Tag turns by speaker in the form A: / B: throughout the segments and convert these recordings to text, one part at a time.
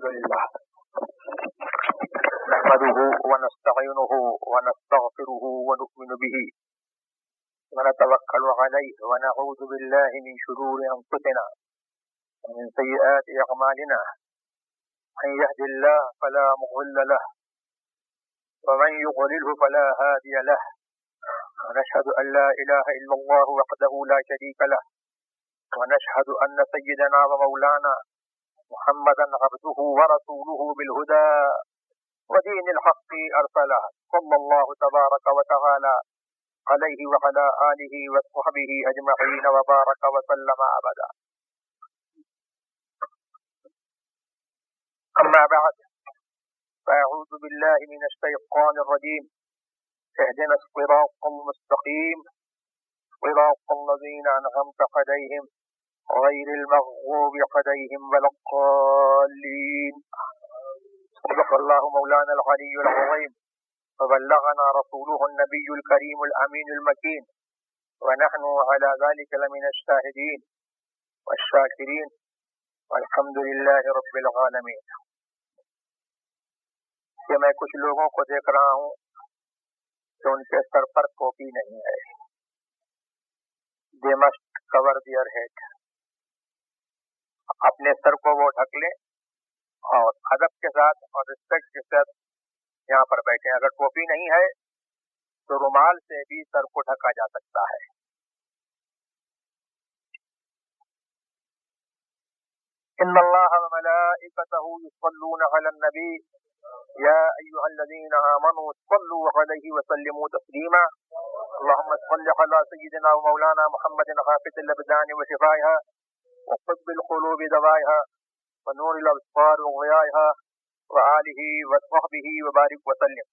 A: الحمد لله نحمده ونستعينه ونستغفره ونؤمن به ونتوكل عليه ونعوذ بالله من شرور أنفسنا ومن سيئات أعمالنا من يهد الله فلا مضل له ومن يضلله فلا هادي له ونشهد أن لا إله إلا الله وحده لا شريك له ونشهد أن سيدنا ومولانا محمدا عبده ورسوله بالهدى ودين الحق أرسله صلى الله تبارك وتعالى عليه وعلى آله وصحبه أجمعين وبارك وسلم أبدا. أما بعد فأعوذ بالله من الشيطان الرجيم. اهدنا الصراط المستقيم صراط الذين أنعمت عليهم غير المغضوب عليهم ولا الضالين. صدق الله مولانا العلي العظيم وبلغنا رسوله النبي الكريم الأمين المكين ونحن على ذلك لمن الشاهدين والشاكرين والحمد لله رب العالمين. کہ میں کچھ لوگوں کو دیکھ رہا ہوں کہ ان کے سر پر ٹوپی نہیں ہے. They must cover their head. اپنے سر کو وہ ڈھک لیں اور ادب کے ساتھ اور رسپیکٹ کے ساتھ یہاں پر بیٹھیں. اگر ٹوپی نہیں ہے تو رومال سے بھی سر کو ڈھکا جا سکتا ہے. ان اللہ وملائکتہ یصلون علی النبی یا ایھا الذین آمنوا صلوا علیہ وسلموا تسلیما. اللهم صل على سيدنا ومولانا محمد حافظ الابدان وشفائها وطب القلوب دوائها ونور الابصار وضيائها وآله وصحبه وبارك وسلم.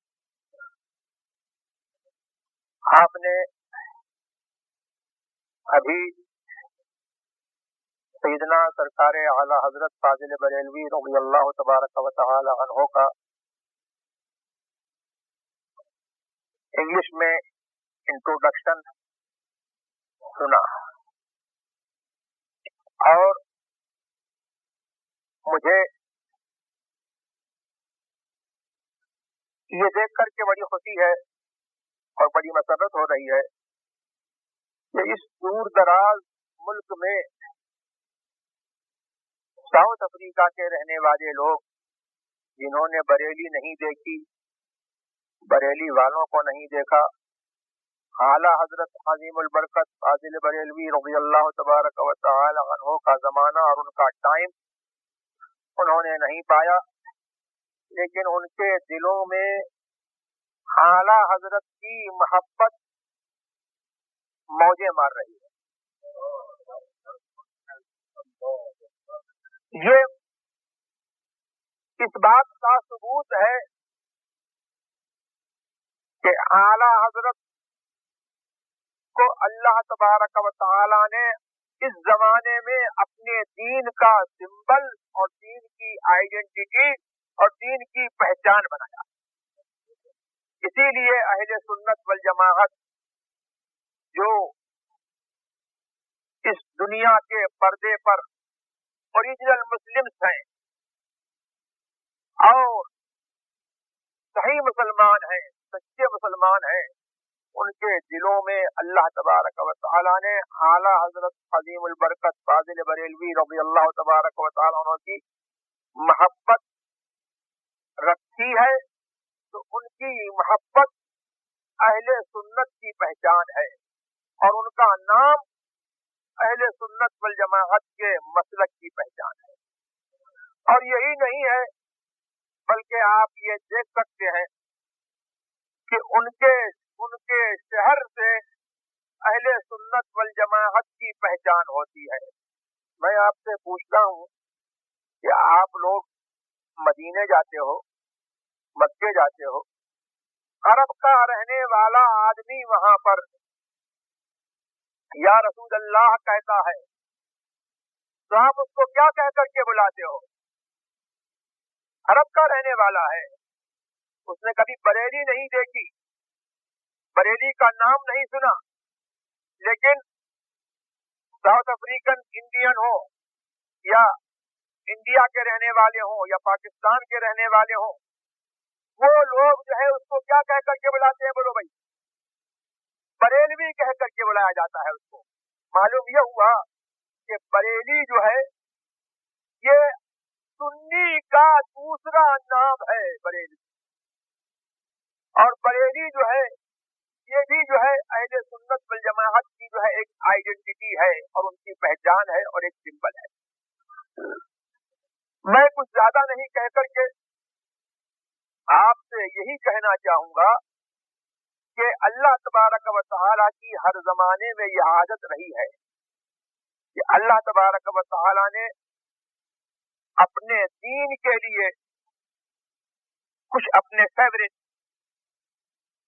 A: آپ نے ابھی سیدنا سرکار اعلی حضرت فاضل بریلوی رضی اللہ تبارک و تعالی عنہ کا انگلش میں انٹروڈکشن سنا اور مجھے یہ دیکھ کر کے بڑی خوشی ہے اور بڑی مسرت ہو رہی ہے کہ اس دور دراز ملک میں ساؤتھ افریقہ کے رہنے والے لوگ جنہوں نے بریلی نہیں دیکھی، بریلی والوں کو نہیں دیکھا، اعلیٰ حضرت عظیم البرکت فاضل بریلوی رضی اللہ تبارک و تعالی عنہ کا زمانہ اور ان کا ٹائم انہوں نے نہیں پایا، لیکن ان کے دلوں میں اعلیٰ حضرت کی محبت موجیں مار رہی ہے. یہ اس بات کا ثبوت ہے کہ اعلیٰ حضرت کو اللہ تبارک و تعالی نے اس زمانے میں اپنے دین کا سمبل اور دین کی آئیڈینٹی اور دین کی پہچان بنایا. اسی لیے اہل سنت والجماعت جو اس دنیا کے پردے پر اوریجنل مسلمز ہیں اور صحیح مسلمان ہیں، سچے مسلمان ہیں، ان کے دلوں میں اللہ تبارک و تعالی نے اعلیٰ حضرت عظیم البرکت فاضل بریلوی رضی اللہ تبارک و تعالی عنہ کی محبت رکھی ہے. تو ان کی محبت اہل سنت کی پہچان ہے اور ان کا نام اہل سنت والجماعت کے مسلک کی پہچان ہے. اور یہی نہیں ہے بلکہ آپ یہ دیکھ سکتے ہیں کہ ان کے شہر سے اہل سنت والجماعت کی پہچان ہوتی ہے. میں آپ سے پوچھتا ہوں کہ آپ لوگ مدینے جاتے ہو، مکے جاتے ہو، عرب کا رہنے والا آدمی وہاں پر یا رسول اللہ کہتا ہے تو آپ اس کو کیا کہہ کر کے بلاتے ہو؟ عرب کا رہنے والا ہے، اس نے کبھی بریلی نہیں دیکھی، بریلی کا نام نہیں سنا، لیکن ساؤتھ افریقن انڈین ہو یا انڈیا کے رہنے والے ہوں یا پاکستان کے رہنے والے ہوں، وہ لوگ جو ہے اس کو کیا کہہ کر کے بلاتے ہیں؟ بولو بھائی، بریلوی کہہ کر کے بلایا جاتا ہے اس کو۔ معلوم یہ ہوا کہ بریلی جو ہے یہ سنی کا دوسرا نام ہے بریلی، اور بریلی جو ہے یہ بھی جو ہے اہل سنت والجماعت کی جو ہے ایک آئیڈینٹی ہے اور ان کی پہچان ہے اور ایک سمبل ہے۔ میں کچھ زیادہ نہیں کہہ کر کے آپ سے یہی کہنا چاہوں گا کہ اللہ تبارک و تعالیٰ کی ہر زمانے میں یہ عادت رہی ہے کہ اللہ تبارک و تعالیٰ نے اپنے دین کے لیے کچھ اپنے فیوریٹ،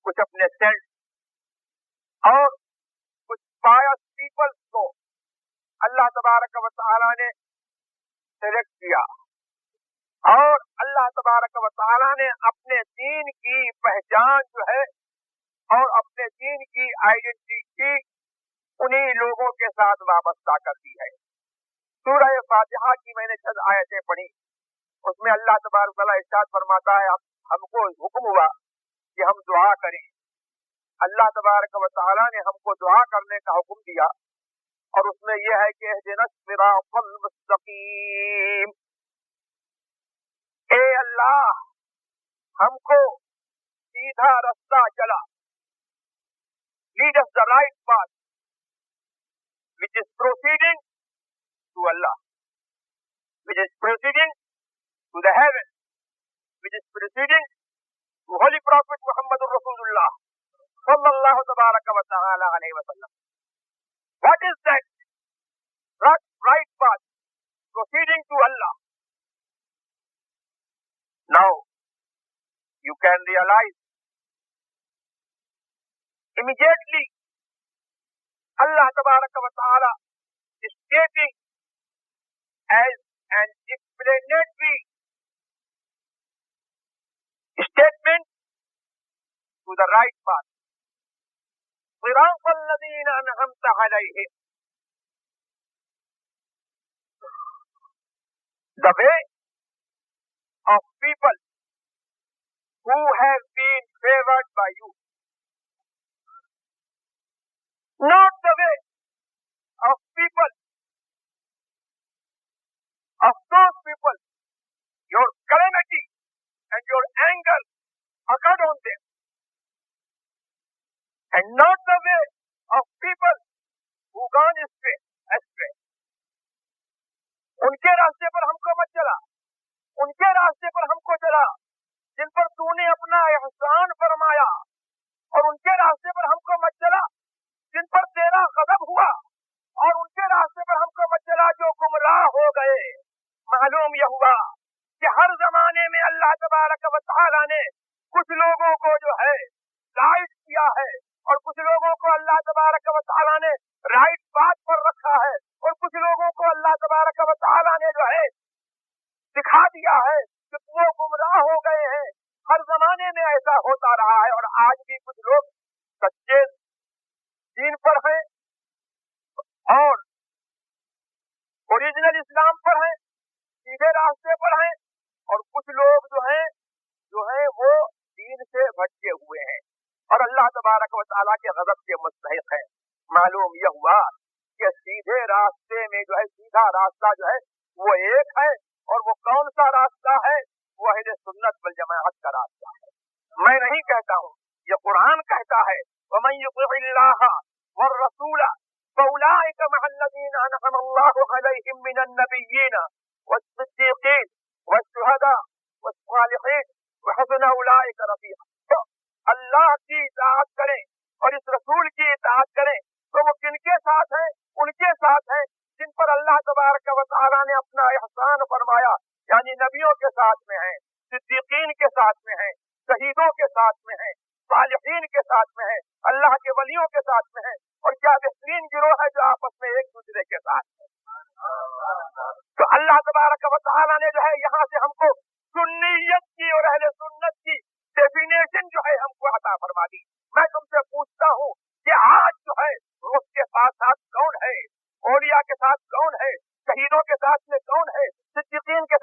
A: کچھ اپنے سینٹ اور کچھ پایس پیپلز کو اللہ تبارک و تعالیٰ نے سلیکٹ کیا، اور اللہ تبارک و تعالیٰ نے اپنے دین کی پہچان جو ہے اور اپنے دین کی آئیڈینٹی انہی لوگوں کے ساتھ وابستہ کر دی ہے۔ سورہ فاتحہ کی میں نے چند آیتیں پڑھی، اس میں اللہ تبارک و تعالیٰ ارشاد فرماتا ہے ہم کو حکم ہوا کہ ہم دعا کریں۔ اللہ تبارک و تعالیٰ نے ہم کو دعا کرنے کا حکم دیا، اور اس میں یہ ہے کہ اہدنا الصراط المستقیم، اے اللہ ہم کو سیدھا رستہ چلا، lead us the right path which is proceeding to Allah, which is proceeding to the heaven, which is proceeding to Holy Prophet Muhammad Rasulullah sallallahu tabaraka wa ta'ala alayhi wa sallam. What is that right path proceeding to Allah? Now you can realize immediately Allah tabaraka wa ta'ala is stating as an explanatory statement to the right path. صراط الذين أنعمت عليهم, the way of people who have been favored by you, not the way of people, of those people your calamity and your anger occurred on them, and not the way of people who gone astray. ان کے راستے پر ہم کو مت چلا، ان کے راستے پر ہم کو چلا جن پر تو نے اپنا احسان فرمایا، اور ان کے راستے پر ہم کو مت چلا جن پر تیرا غضب ہوا، اور ان کے راستے پر ہم کو مت چلا جو گمراہ ہو گئے۔ معلوم یہ ہوا کہ ہر زمانے میں اللہ تبارک و تعالیٰ نے کچھ لوگوں کو جو ہے گائیڈ کیا ہے، اور کچھ لوگوں کو اللہ تبارک و تعالیٰ نے رائٹ بات پر رکھا ہے، اور کچھ لوگوں کو اللہ تبارک و تعالیٰ نے جو ہے دکھا دیا ہے کہ وہ گمراہ ہو گئے ہیں۔ ہر زمانے میں ایسا ہوتا رہا ہے، اور آج بھی کچھ لوگ سچے دین پر ہیں اور اوریجنل اسلام پر ہیں، سیدھے راستے پر ہیں، اور کچھ لوگ جو ہیں وہ دین سے بھٹکے ہوئے ہیں اور اللہ تبارک و تعالیٰ کے غضب کے مستحق ہیں۔ معلوم یہ ہوا کہ سیدھے راستے میں جو ہے سیدھا راستہ جو ہے وہ ایک ہے، اور وہ کون سا راستہ ہے؟ وہ اہل سنت والجماعت کا راستہ ہے۔ میں نہیں کہتا ہوں، یہ قرآن کہتا ہے وَمَن يُطِعِ اللَّهَ وَالرَّسُولَ فَأُولَٰئِكَ مَعَ الَّذِينَ أَنْعَمَ اللَّهُ عَلَيْهِم مِّنَ النَّبِيِّينَ وَالصِّدِّيقِينَ وَالشُّهَدَاءِ وَالصَّالِحِينَ وَحَسُنَ أُولَٰئِكَ رَفِيقًا۔ اللہ کی اطاعت کریں اور اس رسول کی اطاعت کریں تو وہ کن کے ساتھ ہیں؟ ان کے ساتھ ہیں جن پر اللہ تبارک و تعالیٰ نے اپنا احسان فرمایا، یعنی نبیوں کے ساتھ میں ہیں، صدیقین کے ساتھ میں ہیں، شہیدوں کے ساتھ میں ہیں، صالحین کے ساتھ میں ہیں، اللہ کے ولیوں کے ساتھ میں ہیں، اور کیا بہترین گروہ ہے جو آپس میں ایک دوسرے کے ساتھ ہے۔ تو اللہ تبارک و تعالیٰ نے جو ہے یہاں سے ہم کو سنیت کی اور اہل سنت کی ڈیفینیشن جو ہے ہم کو عطا فرما دی۔ میں تم سے پوچھتا ہوں کہ آج جو ہے اس کے ساتھ کون ہے؟ اولیاء کے ساتھ کون ہے؟ شہیدوں کے ساتھ میں کون ہے؟ صدیقین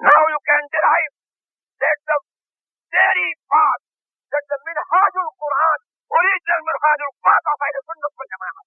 A: Now you can derive that the very path, that the Minhajul Quran, original Minhajul Quran of Ahl Sunnah wal Jamaat,